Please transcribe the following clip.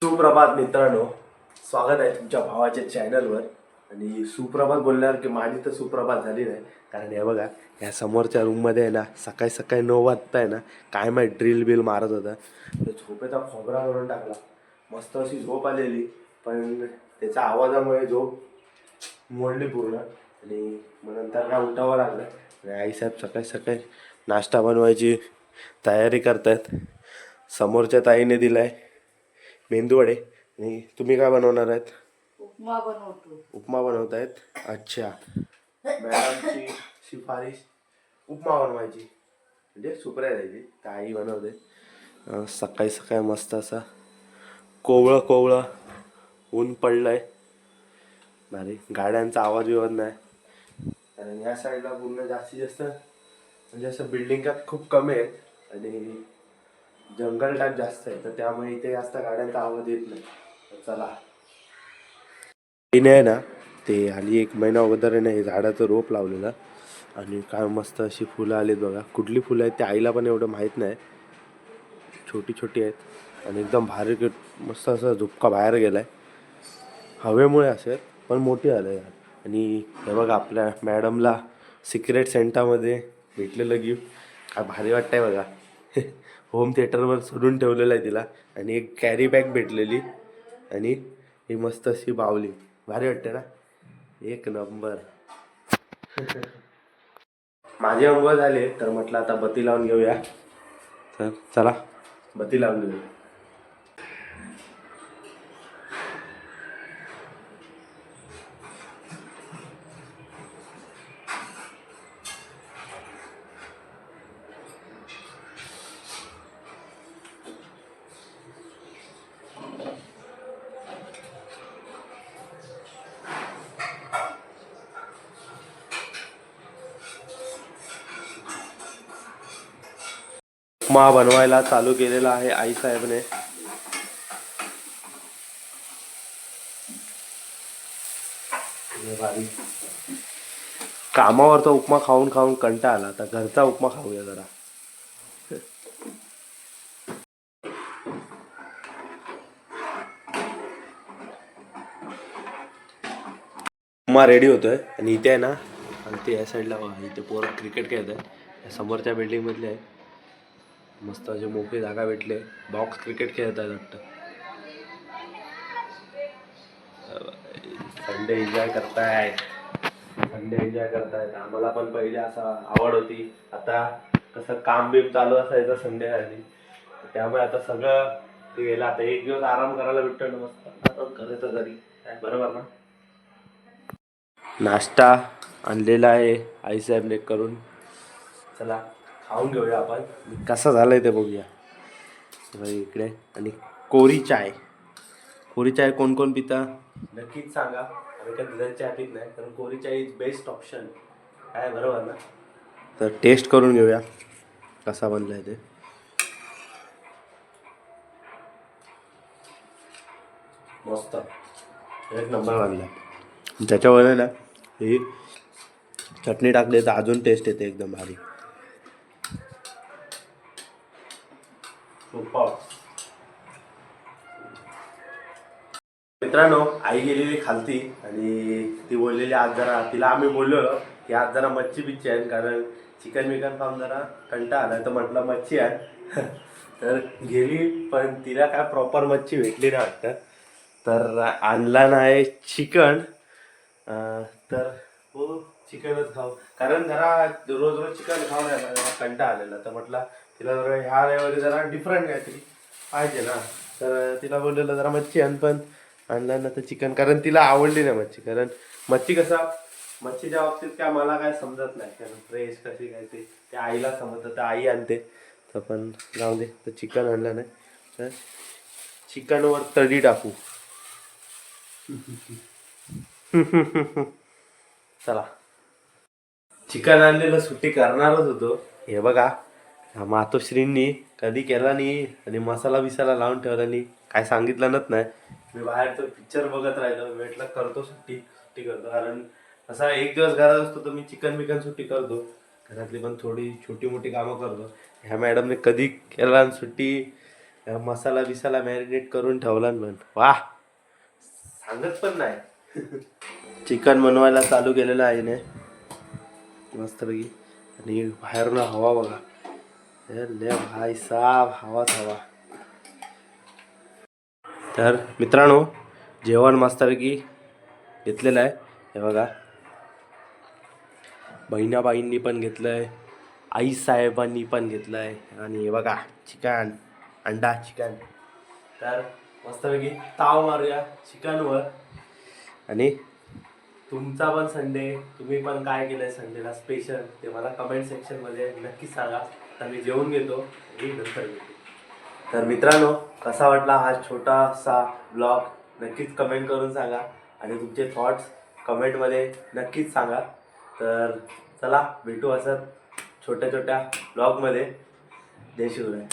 सुप्रभात मित्रांनो, स्वागत आहे तुमच्या भावाच्या चॅनलवर. आणि सुप्रभात बोलणार की माझी तर सुप्रभात झाली नाही, कारण हे बघा या समोरच्या रूममध्ये आहे ना, सकाळी सकाळी 9 वाजता आहे ना, काय माहीत ड्रिल बिल मारत होता. तर झोपेचा खोबरा करून टाकला. मस्त अशी झोप आलेली, पण त्याच्या आवाजामुळे झोप मोडली पूर्ण. आणि मग नंतर काय उठावं लागलं. आणि आईसाहेब सकाळी सकाळी नाश्ता बनवायची तयारी करतायत. समोरच्या ताईने दिलाय मेंदू वडे. आणि तुम्ही काय बनवणार आहेत? उपमा बनवतो. उपमा बनवत आहेत. अच्छा, मॅडमची शिफारिश उपमा बनवायची, म्हणजे सुप्रिया द्यायची, तर आई बनवते. सकाळी सकाळी मस्त असा कोवळं कोवळं ऊन पडलंय. भारी, गाड्यांचा आवाज बिवाज नाही, कारण या साईडला पूर्ण जास्तीत जास्त म्हणजे असं बिल्डिंग खूप कमी आहेत आणि जंगल टाईप जास्त आहे, तर त्यामुळे इथे जास्त गाड्यांचा आवाज येत नाही. तर चला, तिने आहे ना, ते आली 1 महिना अगोदर आहे ना, हे झाडाचं रोप लावलेलं. आणि काय मस्त अशी फुलं आलीत बघा. कुठली फुलं आहेत ते आईला पण एवढं माहीत नाही. छोटी छोटी आहेत आणि एकदम भारी, मस्त असं झुपका बाहेर गेलाय हवेमुळे असेल, पण मोठी आलं यार. आणि हे बघा आपल्या मॅडमला सिक्रेट सेंटामध्ये भेटलेलं गिफ्ट, काय भारी वाटतंय बघा. होम थिएटरवर सोडून ठेवलेलं आहे तिला. आणि एक कॅरी बॅग भेटलेली आणि ही मस्त अशी बावली. भारी वाटते ना, एक नंबर. माझे अंघोळ झाले, तर म्हटलं आता बत्ती लावून घेऊया. तर चला बत्ती लावून घेऊया. उपमा बनवायला चालू केलेला आहे आई साहेबने. भारी, कामावरचा उपमा खाऊन खाऊन कंटाळा आला, आता घरचा उपमा खाऊया जरा. उपमा रेडी होतोय. आणि इथे आहे ना, आणि ते या साईडला इथे पोरं क्रिकेट खेळत आहे, समोरच्या बिल्डिंग मधले आहे. मस्त असे मोकळी जागा भेटले, बॉक्स क्रिकेट खेळत आहेत वाटतं. संडे एन्जॉय करतायत, संडे एन्जॉय करतायत. आम्हाला पण पहिले असं आवड होती, आता कसं काम बीम चालू असायचं संडे आधी, त्यामुळे आता सगळं ते गेलं. आता एक दिवस आराम करायला भेटतो ना, मस्त आता करायचं घरी, बरोबर ना. नाश्ता आणलेला आहे आईसाहेबने करून, चला खाऊन घेऊया आपण. कसा झालाय ते बघूया. इकडे आणि कोरी चाय. कोरी चाय कोण कोण पिता नक्कीच सांगा. आम्ही काय दुधाची चाय पित नाही, कारण कोरी चाय इज बेस्ट ऑप्शन आहे, बरोबर ना. तर टेस्ट करून घेऊया कसा बनलाय ते. मस्त, एक नंबर बनलाय. त्याच्यावर ना ही चटणी टाकली तर अजून टेस्ट येते, एकदम भारी. मित्रांनो, आई गेलेली खालती आणि ती बोललेली आज जरा, तिला आम्ही बोललो की आज जरा मच्छी बिच्छी आहे, कारण चिकन विकन खाऊन जरा कंटाळा आला, तर म्हटलं मच्छी आहे. तर गेली, पण तिला काय प्रॉपर मच्छी भेटली नाही वाटतं, तर आणला नाही चिकन. तर हो, चिकनच खाऊ, कारण जरा रोज रोज चिकन खाऊन जरा कंटाळा आलेला, तर म्हटलं तिला जरा ह्या रविवारी जरा डिफरंट काहीतरी पाहिजे ना. तर तिला बोललेलं जरा मच्छी आण, पण आणलं ना तर चिकन, कारण तिला आवडली नाही मच्छी. कारण मच्छी कसा, मच्छीच्या बाबतीत काय मला काय समजत नाही, कारण फ्रेश कशी काय ते आईला समजतं, तर आई आणते. तर पण जाऊ दे, तर चिकन आणलं नाही, तर चिकनवर तर्री टाकू. चला, चिकन आणलेलं सुट्टी करणारच होतो. हे बघा, मातोश्रींनी कधी केला नाही आणि मसाला बिसाला लावून ठेवला नाही, काय सांगितलं नाही. मी बाहेर तो पिक्चर बघत राहिलो, म्हटलं करतो सुट्टी, सुट्टी करतो, कारण असा एक दिवस घरात असतो तर मी चिकन बिकन सुट्टी करतो, घरातली पण थोडी छोटी मोठी कामं करतो. ह्या मॅडमने कधी केला सुट्टी या मसाला बिसाला मॅरिनेट करून ठेवला पण वाह सांगत पण नाही. चिकन बनवायला चालू केलेलं आहे ने मस्तपैकी. आणि बाहेरून हवा बघा ले भाई साब हवाच हवा. तर मित्रांनो जेवण मस्तपैकी घेतलेलं आहे. हे बघा बहिणाबाईंनी पण घेतलं आहे, आई साहेबांनी पण घेतलं आहे. आणि हे बघा चिकन अंडा चिकन. तर मस्तपैकी ताव मारूया चिकनवर. आणि तुमचा पण संडे तुम्ही पण काय केलं आहे संडेला स्पेशल ते मला कमेंट सेक्शनमध्ये नक्कीच सांगा. तर मी जेवून घेतो आणि नंतर घेतो. तर मित्रांनो कसा वाटला हा छोटासा ब्लॉग नक्कीच कमेंट करून सांगा. आणि तुमचे थॉट्स कमेंटमध्ये नक्कीच सांगा. तर चला भेटू असं छोट्या छोट्या ब्लॉगमध्ये. जय शिवराय.